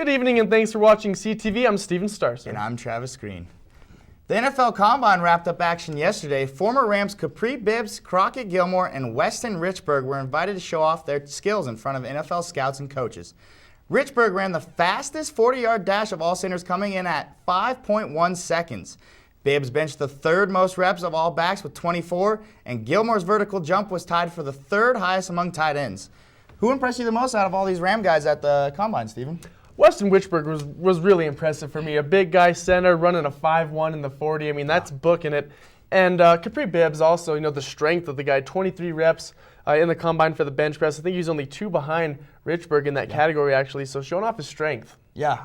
Good evening and thanks for watching CTV. I'm Steven Starcer. And I'm Travis Green. The NFL Combine wrapped up action yesterday. Former Rams Kapri, Bibbs, Crockett, Gillmore, and Weston Richburg were invited to show off their skills in front of NFL scouts and coaches. Richburg ran the fastest 40-yard dash of all centers, coming in at 5.1 seconds. Bibbs benched the third most reps of all backs with 24, and Gillmore's vertical jump was tied for the third highest among tight ends. Who impressed you the most out of all these Ram guys at the Combine, Steven? Weston Richburg was really impressive for me. A big guy center running a 5.1 in the 40. I mean, that's booking it. And Kapri Bibbs also, the strength of the guy, 23 reps in the Combine for the bench press. I think he's only 2 behind Richburg in that category, actually, so showing off his strength. Yeah,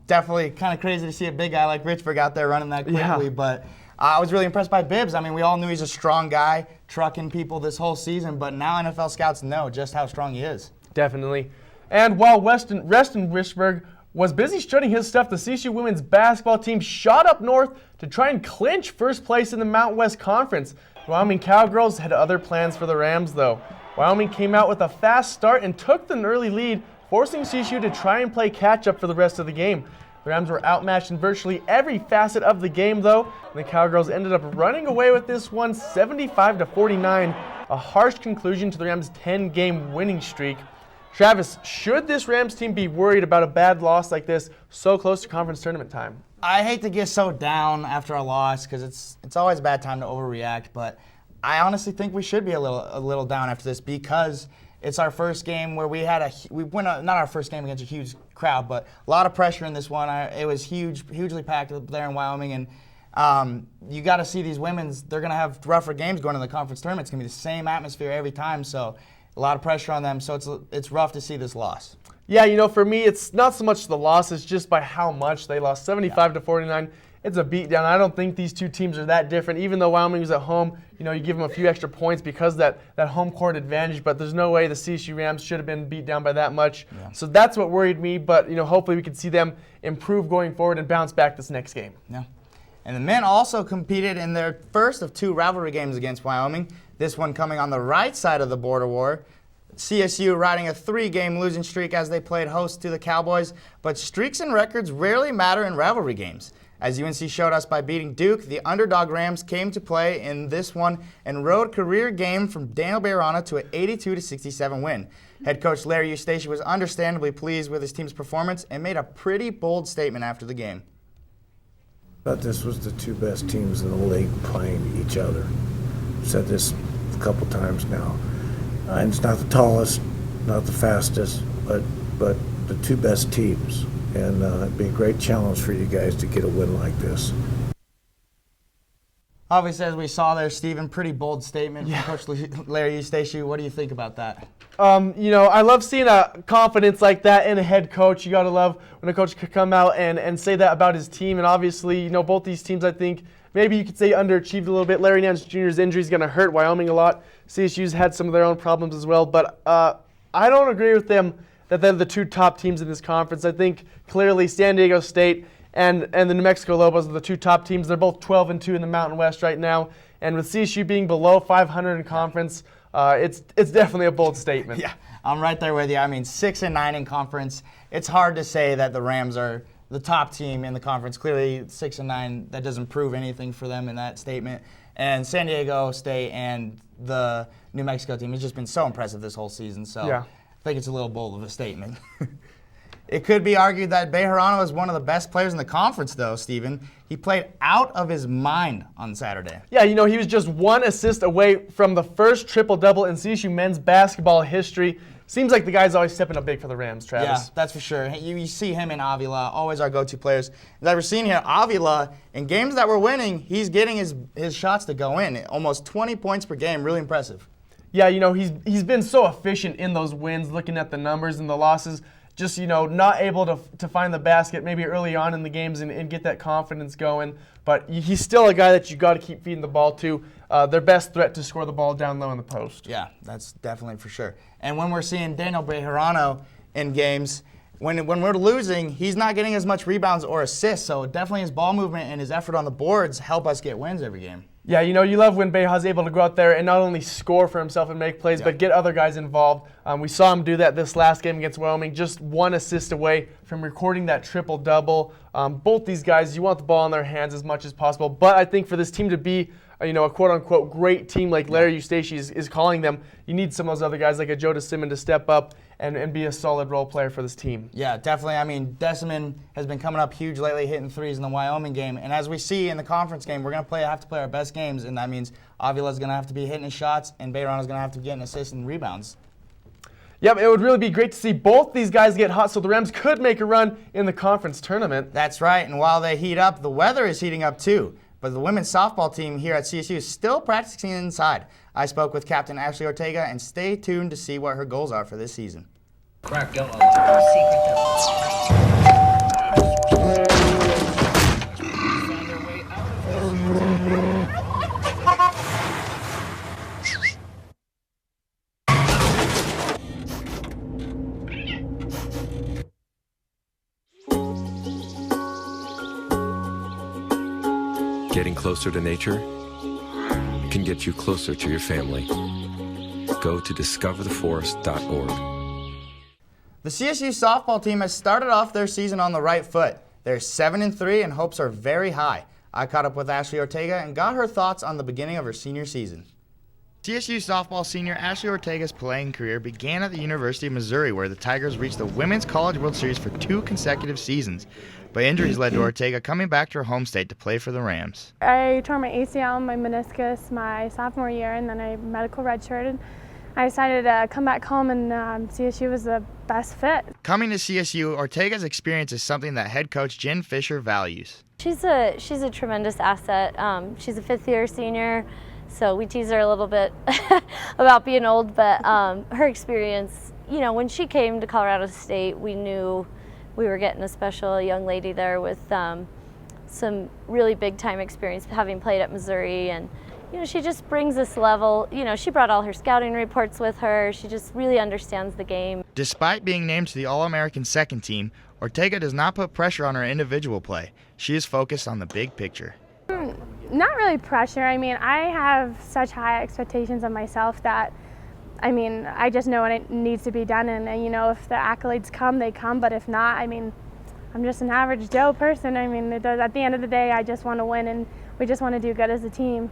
definitely kind of crazy to see a big guy like Richburg out there running that quickly, but I was really impressed by Bibbs. I mean, we all knew he's a strong guy, trucking people this whole season, but now NFL scouts know just how strong he is. Definitely. And while Weston Richburg was busy strutting his stuff, the CSU women's basketball team shot up north to try and clinch first place in the Mountain West Conference. Wyoming Cowgirls had other plans for the Rams, though. Wyoming came out with a fast start and took an early lead, forcing CSU to try and play catch-up for the rest of the game. The Rams were outmatched in virtually every facet of the game, though, and the Cowgirls ended up running away with this one 75-49, a harsh conclusion to the Rams' 10-game winning streak. Travis, should this Rams team be worried about a bad loss like this so close to conference tournament time? I hate to get so down after a loss because it's always a bad time to overreact, but I honestly think we should be a little down after this because it's our first game where not our first game against a huge crowd, but a lot of pressure in this one. It was hugely packed up there in Wyoming, and you got to see these women's. They're going to have rougher games going to the conference tournament. It's going to be the same atmosphere every time, so a lot of pressure on them. So it's rough to see this loss. Yeah, for me, it's not so much the loss, it's just by how much they lost. 75-49. It's a beatdown. I don't think these two teams are that different. Even though Wyoming was at home, you give them a few extra points because that home court advantage, but there's no way the CSU Rams should have been beat down by that much. Yeah. So that's what worried me, but hopefully we can see them improve going forward and bounce back this next game. Yeah. And the men also competed in their first of 2 rivalry games against Wyoming, this one coming on the right side of the border war. CSU riding a 3-game losing streak as they played host to the Cowboys, but streaks and records rarely matter in rivalry games. As UNC showed us by beating Duke, the underdog Rams came to play in this one and rode career game from Daniel Bejarano to an 82-67 win. Head coach Larry Eustace was understandably pleased with his team's performance and made a pretty bold statement after the game. But this was the 2 best teams in the league playing each other. I've said this a couple times now. And it's not the tallest, not the fastest, but the 2 best teams. And it'd be a great challenge for you guys to get a win like this. Obviously, as we saw there, Steven, pretty bold statement from Coach Larry Eustace. What do you think about that? I love seeing a confidence like that in a head coach. You got to love when a coach could come out and say that about his team. And obviously, both these teams, I think, maybe you could say underachieved a little bit. Larry Nance Jr.'s injury is going to hurt Wyoming a lot. CSU's had some of their own problems as well. But I don't agree with them that they're the 2 top teams in this conference. I think clearly San Diego State and the New Mexico Lobos are the 2 top teams. They're both 12-2 in the Mountain West right now. And with CSU being below 500 in conference, it's definitely a bold statement. Yeah, I'm right there with you. I mean, 6-9 in conference. It's hard to say that the Rams are the top team in the conference. Clearly, 6-9, that doesn't prove anything for them in that statement. And San Diego State and the New Mexico team has just been so impressive this whole season. So I think it's a little bold of a statement. It could be argued that Bejarano is one of the best players in the conference, though, Steven. He played out of his mind on Saturday. Yeah, he was just 1 assist away from the first triple-double in CSU men's basketball history. Seems like the guy's always stepping up big for the Rams, Travis. Yeah, that's for sure. You see him and Avila, always our go-to players. As we're seeing here, Avila, in games that we're winning, he's getting his shots to go in. Almost 20 points per game, really impressive. Yeah, he's been so efficient in those wins, looking at the numbers and the losses. Just, not able to find the basket maybe early on in the games and get that confidence going. But he's still a guy that you got to keep feeding the ball to. Their best threat to score the ball down low in the post. Yeah, that's definitely for sure. And when we're seeing Daniel Bejarano in games, when we're losing, he's not getting as much rebounds or assists. So definitely his ball movement and his effort on the boards help us get wins every game. Yeah, you know, you love when Beja's able to go out there and not only score for himself and make plays, but get other guys involved. We saw him do that this last game against Wyoming, just one assist away from recording that triple-double. Both these guys, you want the ball in their hands as much as possible, but I think for this team to be a quote-unquote great team like Larry Eustace is calling them, you need some of those other guys like a Joe DeSimon to step up and be a solid role player for this team. Yeah, definitely. I mean, DeSimon has been coming up huge lately, hitting threes in the Wyoming game. And as we see in the conference game, we're going to have to play our best games, and that means Avila's going to have to be hitting his shots, and Bejarana's going to have to be getting assists and rebounds. Yep, it would really be great to see both these guys get hot so the Rams could make a run in the conference tournament. That's right, and while they heat up, the weather is heating up too. But the women's softball team here at CSU is still practicing inside. I spoke with Captain Ashley Ortega, and stay tuned to see what her goals are for this season. Crack, go. Getting closer to nature can get you closer to your family. Go to discovertheforest.org. The CSU softball team has started off their season on the right foot. They're 7-3 and hopes are very high. I caught up with Ashley Ortega and got her thoughts on the beginning of her senior season. CSU softball senior Ashley Ortega's playing career began at the University of Missouri, where the Tigers reached the Women's College World Series for 2 consecutive seasons. But injuries led to Ortega coming back to her home state to play for the Rams. I tore my ACL and my meniscus my sophomore year, and then I medical redshirted. I decided to come back home, and CSU was the best fit. Coming to CSU, Ortega's experience is something that head coach Jen Fisher values. She's a tremendous asset. She's a fifth-year senior, so we tease her a little bit about being old, but her experience, when she came to Colorado State, we knew we were getting a special young lady there with some really big-time experience, having played at Missouri, and she just brings this level. She brought all her scouting reports with her. She just really understands the game. Despite being named to the All-American second team, Ortega does not put pressure on her individual play. She is focused on the big picture. Not really pressure. I mean, I have such high expectations of myself that, I just know what it needs to be done. And if the accolades come, they come. But if not, I'm just an average Joe person. At the end of the day, I just want to win, and we just want to do good as a team.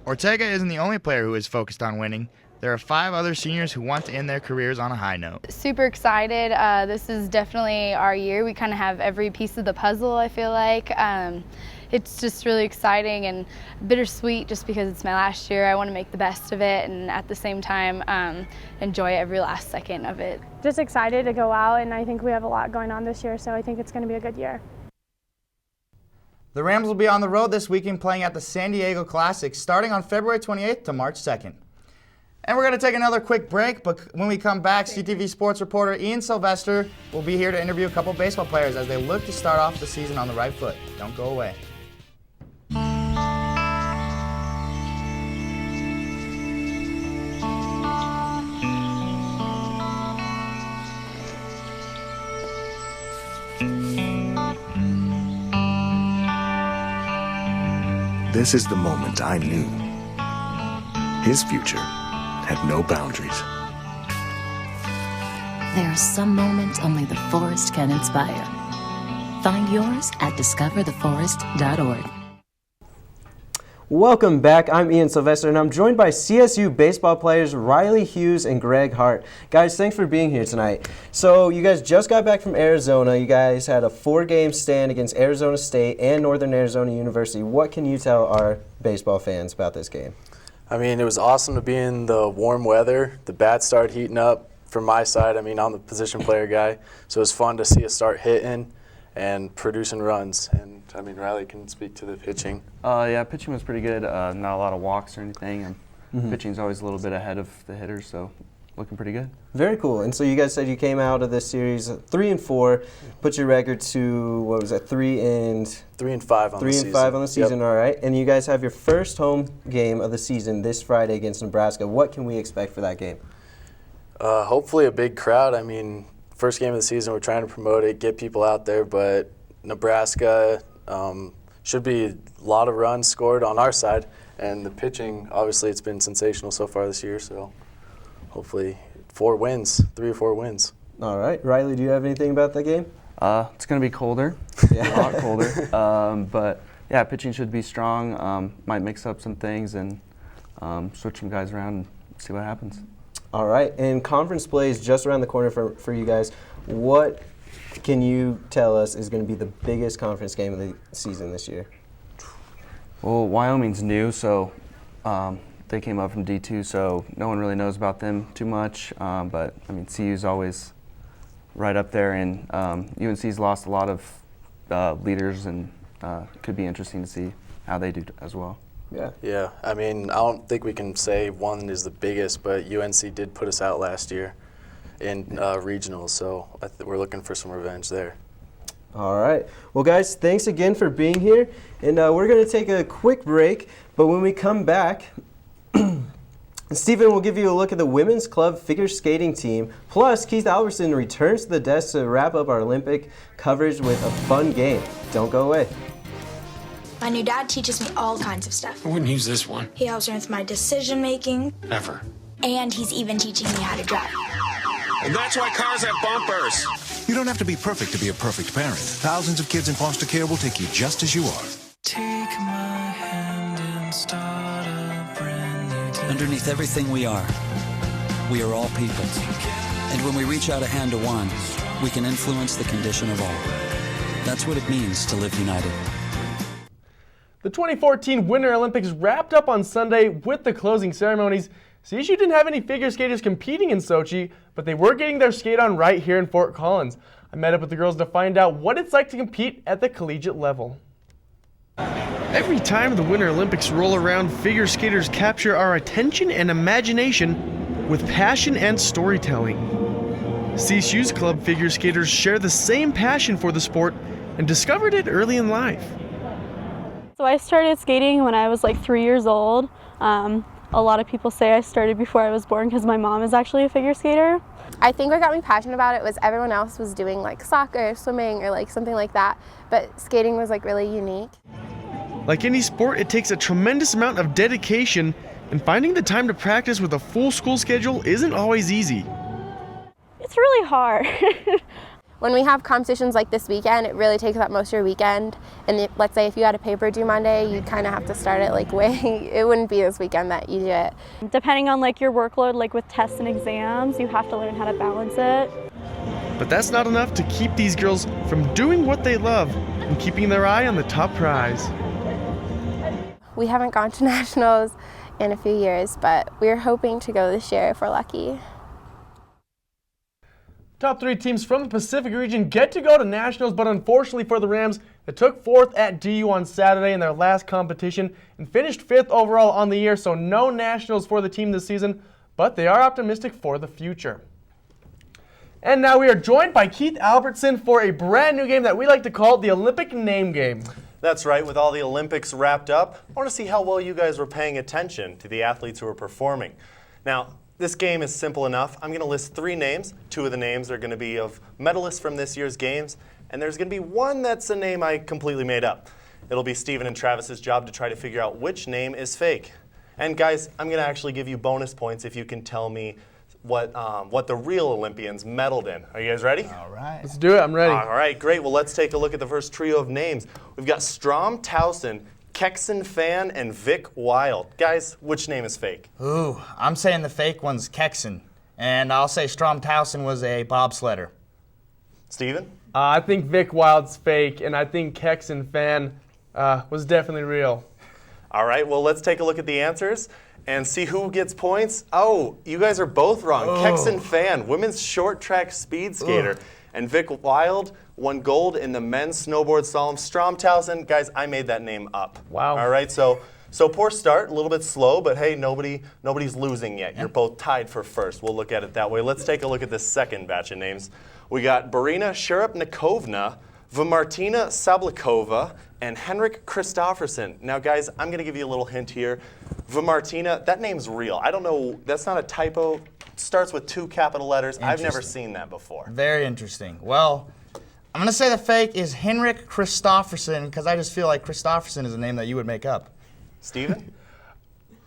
Ortega isn't the only player who is focused on winning. There are 5 other seniors who want to end their careers on a high note. Super excited. This is definitely our year. We kind of have every piece of the puzzle, I feel like. It's just really exciting and bittersweet just because it's my last year. I want to make the best of it, and at the same time enjoy every last second of it. Just excited to go out, and I think we have a lot going on this year, so I think it's going to be a good year. The Rams will be on the road this weekend playing at the San Diego Classic starting on February 28th to March 2nd. And we're going to take another quick break, but when we come back, CTV Sports reporter Ian Silvester will be here to interview a couple baseball players as they look to start off the season on the right foot. Don't go away. This is the moment I knew. His future had no boundaries. There are some moments only the forest can inspire. Find yours at discovertheforest.org. Welcome back. I'm Ian Silvester, and I'm joined by CSU baseball players Riley Hughes and Greg Hart. Guys, thanks for being here tonight. So you guys just got back from Arizona. You guys had a 4-game stand against Arizona State and Northern Arizona University. What can you tell our baseball fans about this game? It was awesome to be in the warm weather. The bats started heating up from my side. I'm the position player guy, so it was fun to see us start hitting and producing runs. And Riley can speak to the pitching. Yeah, pitching was pretty good. Not a lot of walks or anything. And pitching's always a little bit ahead of the hitters, so looking pretty good. Very cool. And so you guys said you came out of this series 3-4, put your record to 3 and 5 on the season. 3-5 on the season, Yep. all right. And you guys have your first home game of the season this Friday against Nebraska. What can we expect for that game? Hopefully a big crowd. First game of the season, we're trying to promote it, get people out there, but Nebraska, should be a lot of runs scored on our side. And the pitching, obviously, it's been sensational so far this year. So hopefully 3 or 4 wins. All right. Riley, do you have anything about that game? It's going to be colder, a lot colder. But, yeah, pitching should be strong. Might mix up some things and switch some guys around and see what happens. All right. And conference play is just around the corner for you guys. What can you tell us is going to be the biggest conference game of the season this year? Well, Wyoming's new, so they came up from D2, so no one really knows about them too much. But, I mean, CU's always right up there, and UNC's lost a lot of leaders, and could be interesting to see how they do as well. Yeah, I mean, I don't think we can say one is the biggest, but UNC did put us out last year in regionals, so we're looking for some revenge there. All right. Well, guys, thanks again for being here. And we're going to take a quick break. But when we come back, Stephen will give you a look at the women's club figure skating team. Plus, Keith Albertson returns to the desk to wrap up our Olympic coverage with a fun game. Don't go away. My new dad teaches me all kinds of stuff. I wouldn't use this one. He helps me with my decision making. Never. And he's even teaching me how to drive. And that's why cars have bumpers. You don't have to be perfect to be a perfect parent. Thousands of kids in foster care will take you just as you are. Take my hand and start a brand new day. Underneath everything we are all people. And when we reach out a hand to one, we can influence the condition of all. That's what it means to live united. The 2014 Winter Olympics wrapped up on Sunday with the closing ceremonies. CSU didn't have any figure skaters competing in Sochi, but they were getting their skate on right here in Fort Collins. I met up with the girls to find out what it's like to compete at the collegiate level. Every time the Winter Olympics roll around, figure skaters capture our attention and imagination with passion and storytelling. CSU's club figure skaters share the same passion for the sport and discovered it early in life. So I started skating when I was like 3 years old. A lot of people say I started before I was born because my mom is actually a figure skater. I think what got me passionate about it was everyone else was doing like soccer, swimming, or like something like that, but skating was like really unique. Like any sport, it takes a tremendous amount of dedication, and finding the time to practice with a full school schedule isn't always easy. It's really hard. When we have competitions like this weekend, it really takes up most of your weekend. And let's say if you had a paper due Monday, you kind of have to start it like it wouldn't be this weekend that you do it. Depending on like your workload, like with tests and exams, you have to learn how to balance it. But that's not enough to keep these girls from doing what they love and keeping their eye on the top prize. We haven't gone to nationals in a few years, but we're hoping to go this year if we're lucky. Top 3 teams from the Pacific region get to go to nationals, but unfortunately for the Rams, they took 4th at DU on Saturday in their last competition and finished 5th overall on the year, so no nationals for the team this season, but they are optimistic for the future. And now we are joined by Keith Albertson for a brand new game that we like to call the Olympic Name Game. That's right. With all the Olympics wrapped up, I want to see how well you guys were paying attention to the athletes who were performing. Now, this game is simple enough. I'm going to list 3 names. 2 of the names are going to be of medalists from this year's games, and there's going to be one that's a name I completely made up. It'll be Stephen and Travis's job to try to figure out which name is fake. And guys, I'm going to actually give you bonus points if you can tell me what the real Olympians medaled in. Are you guys ready? All right. Let's do it. I'm ready. All right, great. Well, let's take a look at the first trio of names. We've got Strom Towson, Kexon Fan, and Vic Wild. Guys, which name is fake? Ooh, I'm saying the fake one's Kexon. And I'll say Strom Towson was a bobsledder. Steven? I think Vic Wild's fake, and I think Kexon Fan was definitely real. All right, well, let's take a look at the answers and see who gets points. Oh, you guys are both wrong. Oh. Kexon Fan, women's short track speed skater. Ugh. And Vic Wild won gold in the men's snowboard slalom. Strom Towson, guys, I made that name up. Wow. All right, so poor start, a little bit slow, but hey, nobody's losing yet. You're both tied for first. We'll look at it that way. Let's take a look at this second batch of names. We got Barina Sherepnikovna, Vamartina Sablikova, and Henrik Kristofferson. Now, guys, I'm going to give you a little hint here. Vamartina, that name's real. I don't know, that's not a typo. Starts with 2 capital letters. I've never seen that before. Very interesting. Well, I'm going to say the fake is Henrik Kristofferson because I just feel like Kristofferson is a name that you would make up. Steven?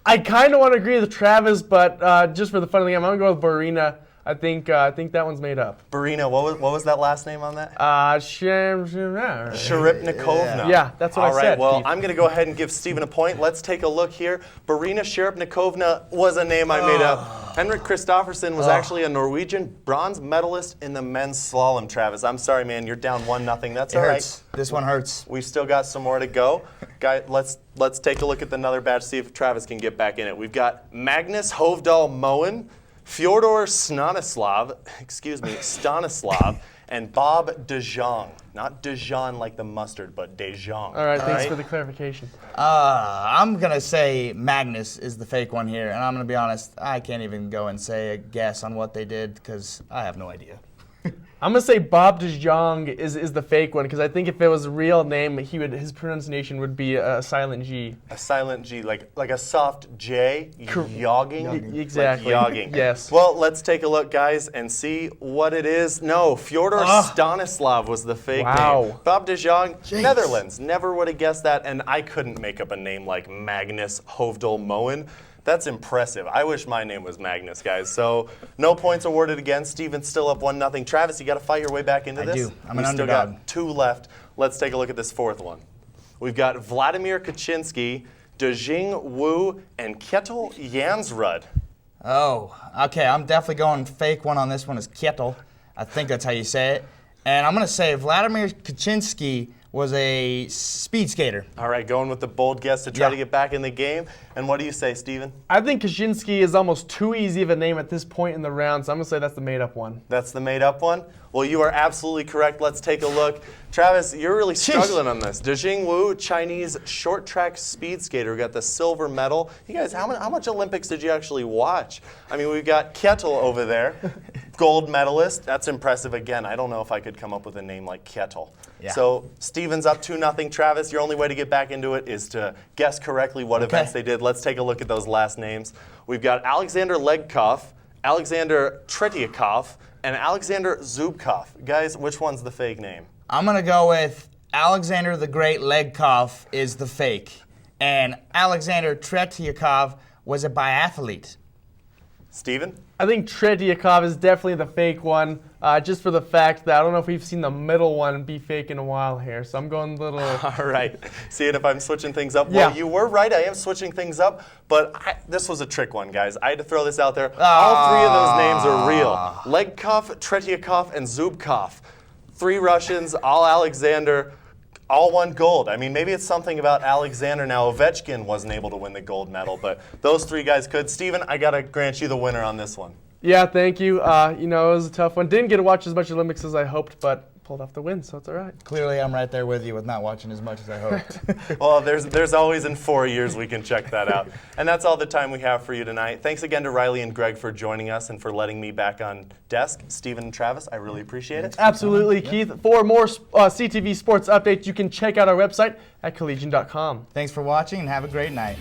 I kind of want to agree with Travis, but just for the fun of the game, I'm going to go with Borina. I think that one's made up. Borina, what was that last name on that? Sharipnikovna. Yeah, that's what I said. All right, well, Keith. I'm going to go ahead and give Steven a point. Let's take a look here. Borina Sharipnikovna was a name I made up. Henrik Kristofferson was actually a Norwegian bronze medalist in the men's slalom, Travis. I'm sorry, man, you're down 1-0. That's all right. Hurts. This one hurts. We've still got some more to go. Guys, let's take a look at another batch, see if Travis can get back in it. We've got Magnus Hovdal Moen, Fyodor Stanislav, and Bob DeJong. Not Dijon like the mustard, but DeJong. All right, thanks for the clarification. I'm going to say Magnus is the fake one here, and I'm going to be honest, I can't even go and say a guess on what they did because I have no idea. I'm gonna say Bob DeJong is the fake one because I think if it was a real name, his pronunciation would be a silent G. A silent G, like a soft J, yogging. Exactly. Like yogging. Yes. Well, let's take a look, guys, and see what it is. No, Fyodor Stanislav was the fake name. Bob DeJong, Netherlands. Never would have guessed that, and I couldn't make up a name like Magnus Hovdal Moen. That's impressive. I wish my name was Magnus, guys. So no points awarded again. Steven's still up 1-0. Travis, you got to fight your way back into this. I do. I'm an We've underdog. still got 2 left. Let's take a look at this fourth one. We've got Vladimir Kaczynski, Dejing Wu, and Kjetil Jansrud. Oh, okay. I'm definitely going fake one on this one is Kjetil. I think that's how you say it. And I'm going to say Vladimir Kaczynski was a speed skater. All right, going with the bold guess to try to get back in the game. And what do you say, Steven? I think Kaczynski is almost too easy of a name at this point in the round, so I'm going to say that's the made-up one. That's the made-up one? Well, you are absolutely correct. Let's take a look. Travis, you're really struggling on this. Dejing Wu, Chinese short track speed skater, got the silver medal. You guys, how much Olympics did you actually watch? I mean, we've got Kjetil over there, gold medalist. That's impressive. Again, I don't know if I could come up with a name like Kjetil. Yeah. So Steven's up 2-0. Travis, your only way to get back into it is to guess correctly what events they did. Let's take a look at those last names. We've got Alexander Legkov, Alexander Tretiakov, and Alexander Zubkov. Guys, which one's the fake name? I'm going to go with Alexander the Great Legkov is the fake. And Alexander Tretiakov was a biathlete. Steven? I think Tretiakov is definitely the fake one, just for the fact that I don't know if we've seen the middle one be fake in a while here. So I'm going a little... All right. Seeing if I'm switching things up. Yeah. Well, you were right. I am switching things up. But this was a trick one, guys. I had to throw this out there. All 3 of those names are real. Legkov, Tretiakov, and Zubkov. 3 Russians, all Alexander. All won gold. I mean, maybe it's something about Alexander now. Ovechkin wasn't able to win the gold medal, but those 3 guys could. Steven, I got to grant you the winner on this one. Yeah, thank you. It was a tough one. Didn't get to watch as much Olympics as I hoped, but pulled off the win, so it's all right. Clearly, I'm right there with you with not watching as much as I hoped. Well, there's always in 4 years we can check that out. And that's all the time we have for you tonight. Thanks again to Riley and Greg for joining us and for letting me back on desk. Steven and Travis, I really appreciate it. Absolutely, Keith. For more CTV Sports updates, you can check out our website at collegian.com. Thanks for watching and have a great night.